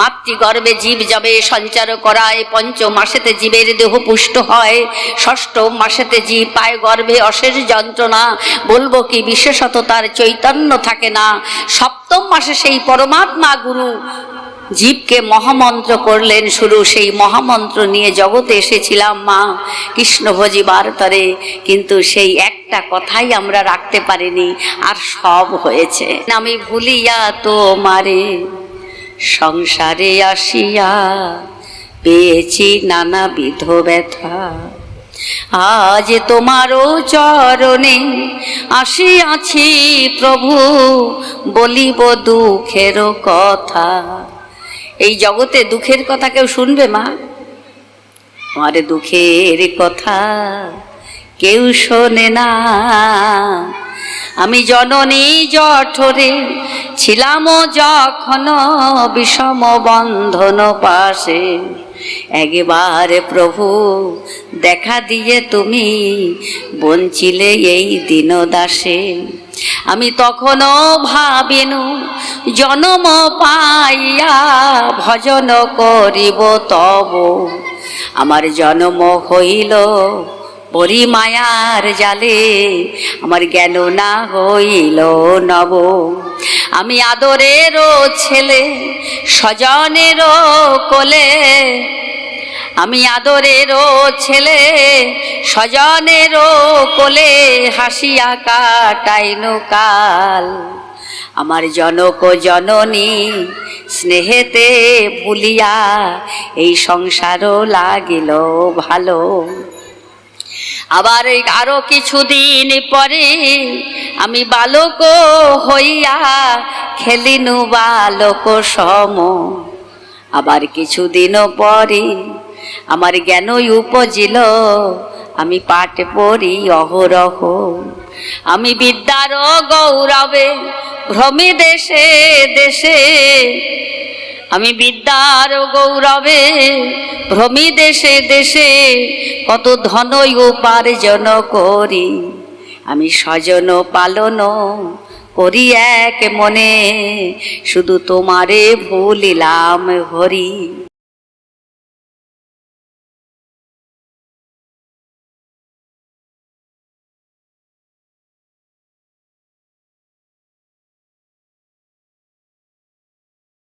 মাতৃগর্ভে জীব যাবে সঞ্চার করায়, পঞ্চম মাসেতে জীবের দেহ পুষ্ট হয়, ষষ্ঠ মাসেতে জীব পায় গর্ভে অশেষ যন্ত্রণা, বলবো কি বিশেষত তার চৈতন্য থাকে না। সপ্তম মাসে সেই পরমাত্মা গুরু জীবকে মহামন্ত্র করলেন শুরু। সেই মহামন্ত্র নিয়ে জগতে এসেছিলাম মা কৃষ্ণ ভজিবার তরে, কিন্তু সেই একটা কথাই আমরা রাখতে পারিনি, আর সব হয়েছে। আমি ভুলিয়া তোমারে সংসারে আসিয়া পেয়েছি নানাবিধ ব্যথা, আজ তোমারও চরণে আসিয়াছি প্রভু, বলিব দুঃখের কথা। এই জগতে দুঃখের কথা কেউ শুনবে মা? আমার দুঃখের কথা কেউ শোনে না। আমি জননী জঠরে ছিলাম যখন বিষম বন্ধন পাশে, একবার প্রভু দেখা দিয়ে তুমি বঞ্চিলে এই দিন দাসে। আমি তখনও ভাবিনু জনম পাইয়া ভজন করিব তব, আমার জন্ম হইল পরিমায়ার জালে, আমার জ্ঞান না হইল নব। আমি আদরেরও ছেলে স্বজনেরও কোলে, আমি আদরেরও ছেলে স্বজনেরও কোলে, হাসিয়া কাটাইনু কাল। আমার জনক জননী স্নেহেতে ভুলিয়া এই সংসারও লাগিল ভালো। আবার আরো কিছুদিন পরে আমি বালক হইয়া খেলিনু বালক সম। আবার কিছুদিন পরে আমার জ্ঞানই উপজিল, আমি পাঠ পড়ি অহরহ। আমি বিদ্যার গৌরবে ভ্রমি দেশে দেশে, আমি বিদ্যার গৌরবে ভ্রমি দেশে দেশে, কত ধনই উপার্জন করি, আমি স্বজন পালন করি এক মনে, শুধু তোমারে ভুলিলাম হরি।